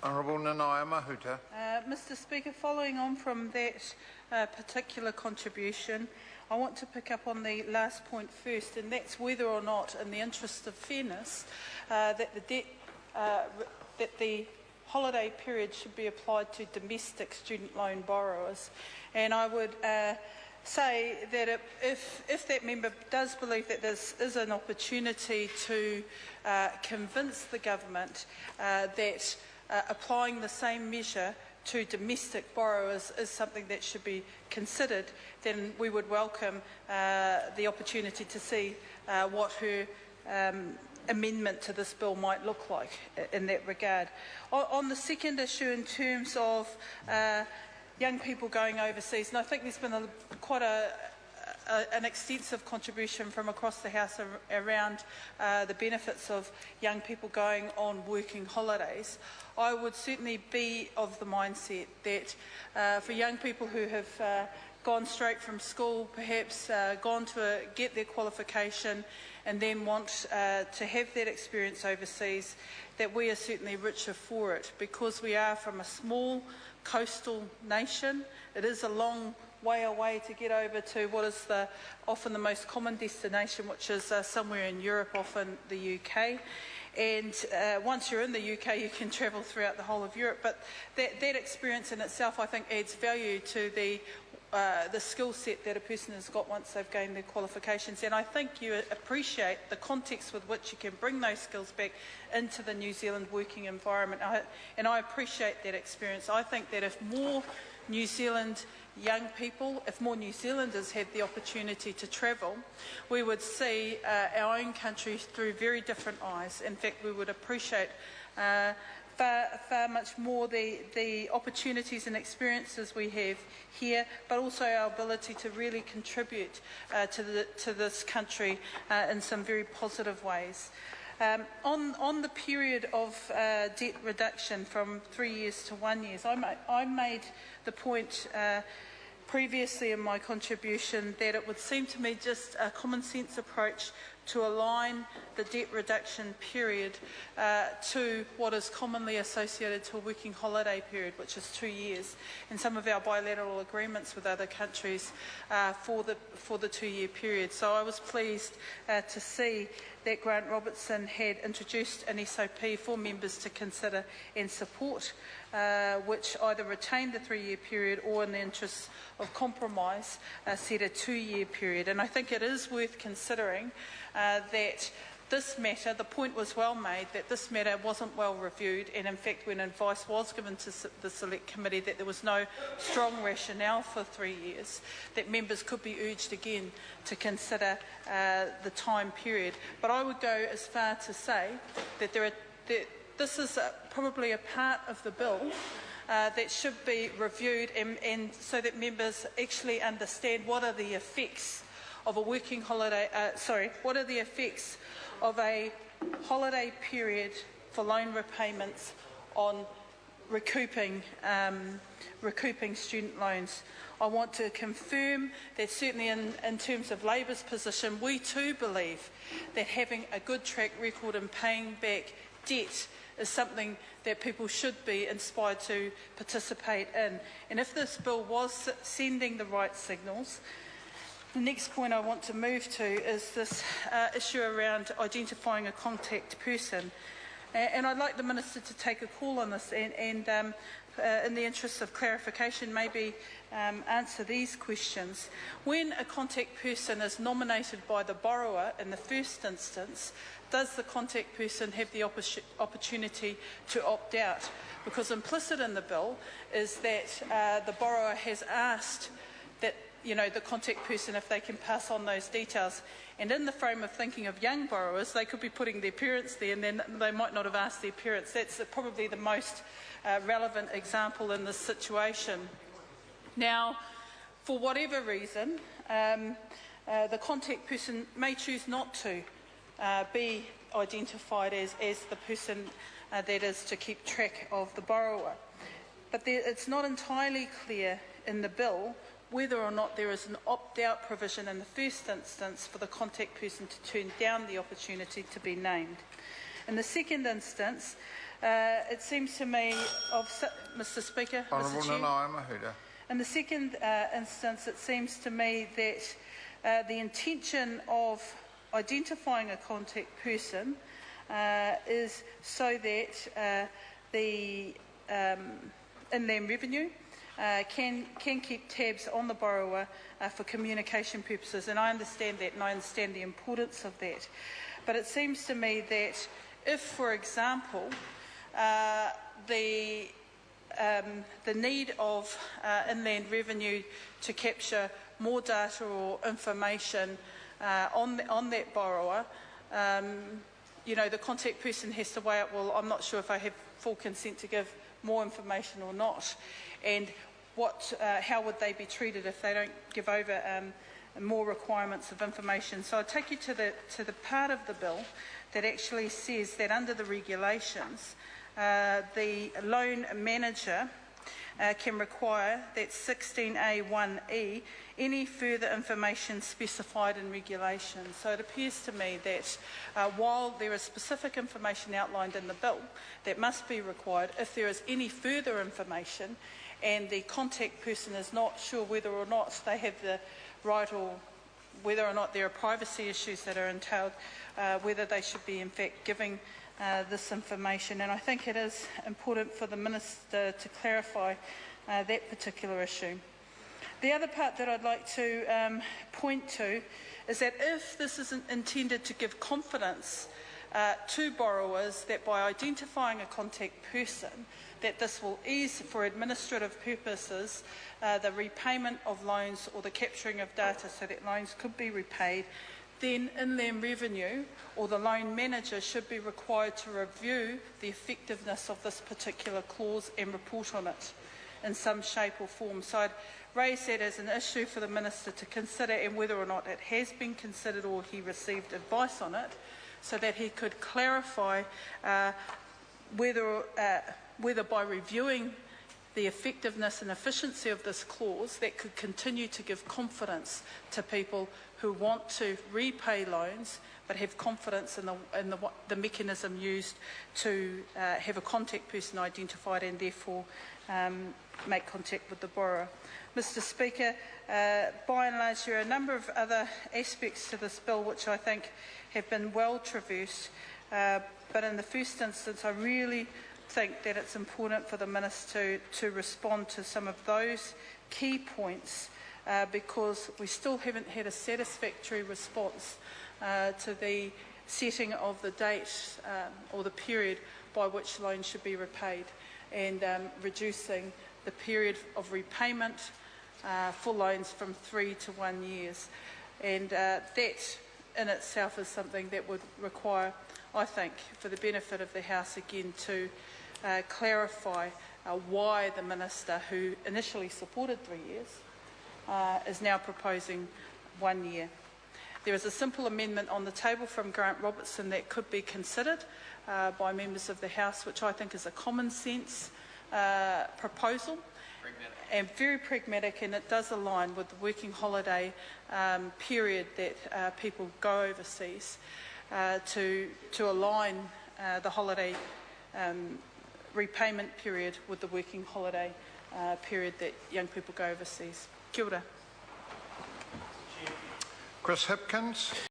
Honourable Nanaia Mahuta. Mr Speaker, following on from that particular contribution, I want to pick up on the last point first, and that's whether or not, in the interest of fairness, that the holiday period should be applied to domestic student loan borrowers. And I would say that if that member does believe that this is an opportunity to convince the government that applying the same measure to domestic borrowers is something that should be considered, then we would welcome the opportunity to see what her amendment to this bill might look like in that regard. On the second issue, in terms of young people going overseas, and I think there's been quite an extensive contribution from across the House around the benefits of young people going on working holidays. I would certainly be of the mindset that for young people who have gone straight from school, perhaps gone to get their qualification and then want to have that experience overseas, that we are certainly richer for it, because we are from a small coastal nation. It is a long way away to get over to what is often the most common destination, which is somewhere in Europe, often the UK. And once you're in the UK, you can travel throughout the whole of Europe. But that experience in itself, I think, adds value to the skill set that a person has got once they've gained their qualifications. And I think you appreciate the context with which you can bring those skills back into the New Zealand working environment. And I appreciate that experience. I think that if more New Zealand young people, if more New Zealanders had the opportunity to travel, we would see our own country through very different eyes. In fact, we would appreciate far much more the opportunities and experiences we have here, but also our ability to really contribute to this country in some very positive ways. On the period of debt reduction from 3 years to 1 year, I made the point previously in my contribution that it would seem to me just a common sense approach to align the debt reduction period to what is commonly associated to a working holiday period, which is 2 years, and some of our bilateral agreements with other countries for the 2 year period. So I was pleased to see that Grant Robertson had introduced an SOP for members to consider and support, which either retained the 3 year period or, in the interests of compromise, set a 2 year period. And I think it is worth considering that this matter, the point was well made that this matter wasn't well reviewed, and in fact when advice was given to the Select Committee that there was no strong rationale for 3 years, that members could be urged again to consider the time period. But I would go as far to say that this is probably a part of the bill that should be reviewed, and so that members actually understand what are the effects of a working holiday, what are the effects of a holiday period for loan repayments on recouping student loans. I want to confirm that certainly in terms of Labour's position, we too believe that having a good track record in paying back debt is something that people should be inspired to participate in. And if this bill was sending the right signals, the next point I want to move to is this issue around identifying a contact person. And I'd like the Minister to take a call on this and in the interest of clarification, maybe answer these questions. When a contact person is nominated by the borrower in the first instance, does the contact person have the opportunity to opt out? Because implicit in the bill is that the borrower has asked that the contact person if they can pass on those details. And in the frame of thinking of young borrowers, they could be putting their parents there and then they might not have asked their parents. That's probably the most relevant example in this situation. Now, for whatever reason, the contact person may choose not to be identified as the person that is to keep track of the borrower. But it's not entirely clear in the bill whether or not there is an opt-out provision in the first instance for the contact person to turn down the opportunity to be named. In the second instance, It seems to me, Mr Speaker, Honourable Mr Chair, Nanaia Mahuta. in the second instance, it seems to me that the intention of identifying a contact person is so that the Inland Revenue can keep tabs on the borrower for communication purposes, and I understand that, and I understand the importance of that. But it seems to me that if, for example, the need of Inland Revenue to capture more data or information on that borrower, you know, the contact person has to weigh up, well, I'm not sure if I have full consent to give more information or not, and how would they be treated if they don't give over more requirements of information. So I'll take you to the part of the bill that actually says that under the regulations, the loan manager can require that 16A1E any further information specified in regulation. So it appears to me that while there is specific information outlined in the bill that must be required, if there is any further information and the contact person is not sure whether or not they have the right, or whether or not there are privacy issues that are entailed, whether they should be in fact giving this information. And I think it is important for the Minister to clarify that particular issue. The other part that I'd like to point to is that if this is intended to give confidence to borrowers that by identifying a contact person, that this will ease for administrative purposes the repayment of loans or the capturing of data so that loans could be repaid, then Inland Revenue or the loan manager should be required to review the effectiveness of this particular clause and report on it in some shape or form. So I'd raise that as an issue for the Minister to consider, and whether or not it has been considered or he received advice on it, so that he could clarify whether by reviewing the effectiveness and efficiency of this clause that could continue to give confidence to people who want to repay loans but have confidence in the mechanism used to have a contact person identified and therefore make contact with the borrower. Mr Speaker, by and large there are a number of other aspects to this bill which I think have been well traversed, but in the first instance I really think that it's important for the Minister to respond to some of those key points because we still haven't had a satisfactory response to the setting of the date or the period by which loans should be repaid, and reducing the period of repayment for loans from 3 to 1 year. And that in itself is something that would require, I think, for the benefit of the House again, to clarify why the Minister, who initially supported 3 years, is now proposing 1 year. There is a simple amendment on the table from Grant Robertson that could be considered by members of the House, which I think is a common sense proposal and very pragmatic, and it does align with the working holiday period that people go overseas to align the holiday repayment period with the working holiday period that young people go overseas. Kia ora. Chris Hipkins.